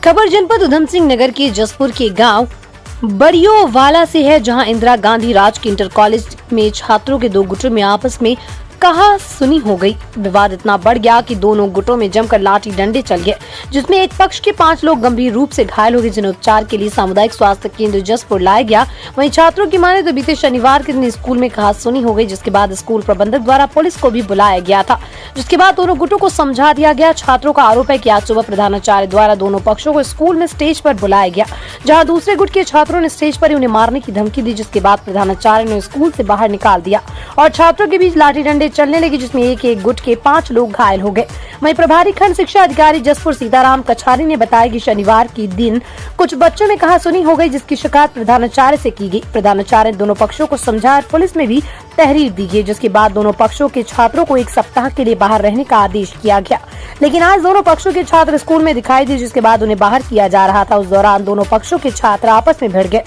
खबर जनपद उधम सिंह नगर के जसपुर के गांव बड़ियोवाला से है, जहां इंदिरा गांधी राजकीय इंटर कॉलेज में छात्रों के दो गुटों में आपस में कहा सुनी हो गई। विवाद इतना बढ़ गया कि दोनों गुटों में जमकर लाठी डंडे चल गए, जिसमें एक पक्ष के 5 लोग गंभीर रूप से घायल हो गए, जिन्हें उपचार के लिए सामुदायिक स्वास्थ्य केंद्र जसपुर लाया गया। वहीं छात्रों की माने तो बीते शनिवार के दिन स्कूल में कहा सुनी हो गई, जिसके बाद स्कूल प्रबंधक द्वारा पुलिस को भी बुलाया गया था, जिसके बाद दोनों गुटों को समझा दिया गया। छात्रों का आरोप है कि आज सुबह प्रधानाचार्य द्वारा दोनों पक्षों को स्कूल में स्टेज पर बुलाया गया, जहां दूसरे गुट के छात्रों ने स्टेज पर उन्हें मारने की धमकी दी, जिसके बाद प्रधानाचार्य ने स्कूल से बाहर निकाल दिया और छात्रों के बीच लाठी डंडे चलने लगे, जिसमें एक गुट के 5 लोग घायल हो गए। वहीं प्रभारी खंड शिक्षा अधिकारी जसपुर सीताराम कछारी ने बताया कि शनिवार के दिन कुछ बच्चों में कहा सुनी हो गई, जिसकी शिकायत प्रधानाचार्य से की गई। प्रधानाचार्य ने दोनों पक्षों को समझा और पुलिस में भी तहरीर दी गई, जिसके बाद दोनों पक्षों के छात्रों को 1 सप्ताह के लिए बाहर रहने का आदेश किया गया। लेकिन आज दोनों पक्षों के छात्र स्कूल में दिखाई दिए, जिसके बाद उन्हें बाहर किया जा रहा था। उस दौरान दोनों पक्षों के छात्र आपस में भिड़ गए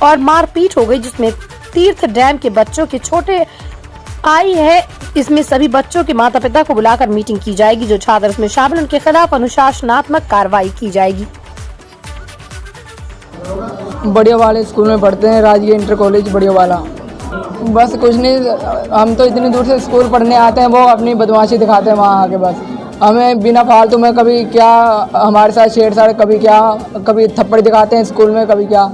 और मारपीट हो गई, जिसमें तीर्थ डैम के बच्चों के छोटे आई है। इसमें सभी बच्चों के माता पिता को बुलाकर मीटिंग की जाएगी, जो छात्र इसमें शामिल उनके खिलाफ अनुशासनात्मक कार्रवाई की जाएगी। बड़ियोवाला स्कूल में पढ़ते हैं, राजकीय इंटर कॉलेज बड़ियोवाला। बस कुछ नहीं, हम तो इतनी दूर से स्कूल पढ़ने आते हैं, वो अपनी बदमाशी दिखाते हैं वहाँ आके। बस हमें बिना फालतू में कभी क्या हमारे साथ छेड़छाड़, कभी क्या, कभी थप्पड़ दिखाते हैं स्कूल में, कभी क्या।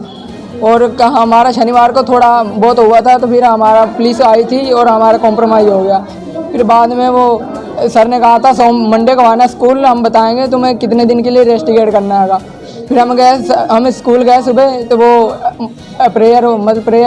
और हमारा शनिवार को थोड़ा बहुत हुआ था, तो फिर हमारा पुलिस आई थी और हमारा कॉम्प्रोमाइज़ हो गया। फिर बाद में वो सर ने कहा था मंडे को आना स्कूल, हम बताएंगे तुम्हें कितने दिन के लिए रेस्टिकेट करना है। फिर हम स्कूल गए सुबह, तो वो प्रेयर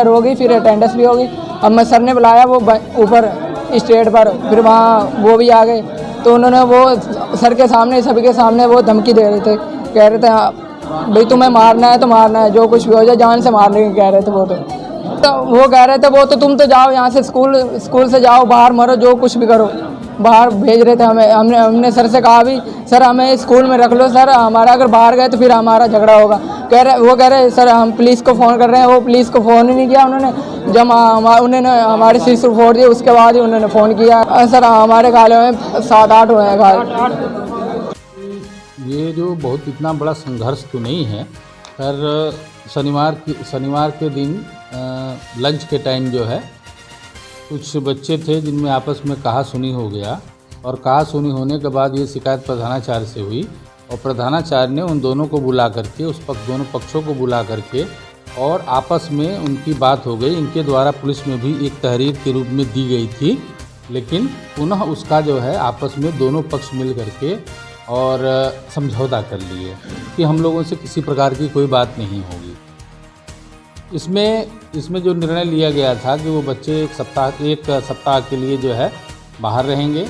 हो गई, फिर अटेंडेंस भी हो गई। अब सर ने बुलाया वो ऊपर स्टेज पर, फिर वहाँ वो भी आ गए, तो उन्होंने वो सर के सामने, सभी के सामने वो धमकी दे रहे थे, कह रहे थे भाई तुम्हें मारना है तो मारना है, जो कुछ भी हो जाए, जान से मारने की कह रहे थे। वो वो कह रहे थे वो तो तुम तो जाओ यहाँ से, स्कूल से जाओ, बाहर मरो, जो कुछ भी करो, बाहर भेज रहे थे हमें। हमने सर से कहा भी सर हमें स्कूल में रख लो सर, हमारा अगर बाहर गए तो फिर हमारा झगड़ा होगा। वो कह रहे सर हम पुलिस को फ़ोन कर रहे हैं। वो पुलिस को फ़ोन ही नहीं किया उन्होंने, जब उन्होंने हमारे सिस्टर फोड़ दिए, उसके बाद ही उन्होंने फ़ोन किया। सर हमारे घायलों में 7-8 हुए हैं घायल। ये जो बहुत इतना बड़ा संघर्ष तो नहीं है, पर शनिवार के दिन लंच के टाइम जो है कुछ बच्चे थे जिनमें आपस में कहा सुनी हो गया, और कहा सुनी होने के बाद ये शिकायत प्रधानाचार्य से हुई, और प्रधानाचार्य ने उन दोनों को बुला करके, दोनों पक्षों को बुला करके और आपस में उनकी बात हो गई। इनके द्वारा पुलिस में भी एक तहरीर के रूप में दी गई थी, लेकिन पुनः उसका जो है आपस में दोनों पक्ष मिल करके और समझौता कर लिए कि हम लोगों से किसी प्रकार की कोई बात नहीं होगी। इसमें जो निर्णय लिया गया था कि वो बच्चे एक सप्ताह के लिए जो है बाहर रहेंगे,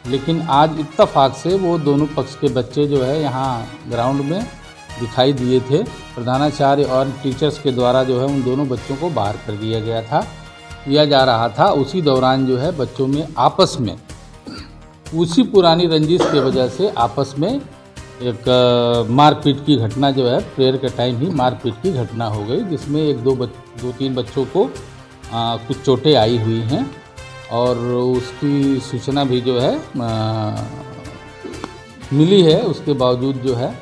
लेकिन आज इत्तेफाक से वो दोनों पक्ष के बच्चे जो है यहाँ ग्राउंड में दिखाई दिए थे। प्रधानाचार्य और टीचर्स के द्वारा जो है उन दोनों बच्चों को बाहर कर दिया जा रहा था। उसी दौरान जो है बच्चों में आपस में उसी पुरानी रंजिश की वजह से आपस में एक मारपीट की घटना जो है, प्रेयर के टाइम ही मारपीट की घटना हो गई, जिसमें 2-3 बच्चों को कुछ चोटें आई हुई हैं, और उसकी सूचना भी जो है मिली है। उसके बावजूद जो है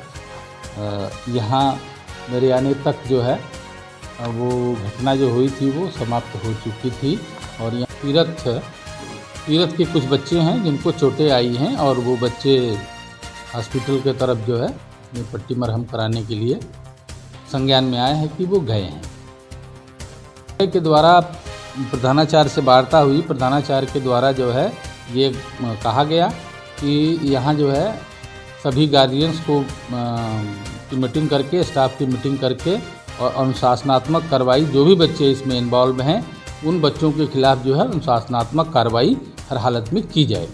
यहाँ मेरे आने तक जो है वो घटना जो हुई थी वो समाप्त हो चुकी थी। और यहाँ तीरथ के कुछ बच्चे हैं जिनको चोटें आई हैं, और वो बच्चे हॉस्पिटल के तरफ जो है पट्टी मरहम कराने के लिए संज्ञान में आए हैं कि वो गए हैं। के द्वारा प्रधानाचार्य से वार्ता हुई। प्रधानाचार्य के द्वारा जो है ये कहा गया कि यहाँ जो है सभी गार्जियंस को की मीटिंग करके, स्टाफ की मीटिंग करके, और अनुशासनात्मक कार्रवाई, जो भी बच्चे इसमें इन्वॉल्व हैं उन बच्चों के खिलाफ जो है अनुशासनात्मक कार्रवाई हर हालत में की जाए।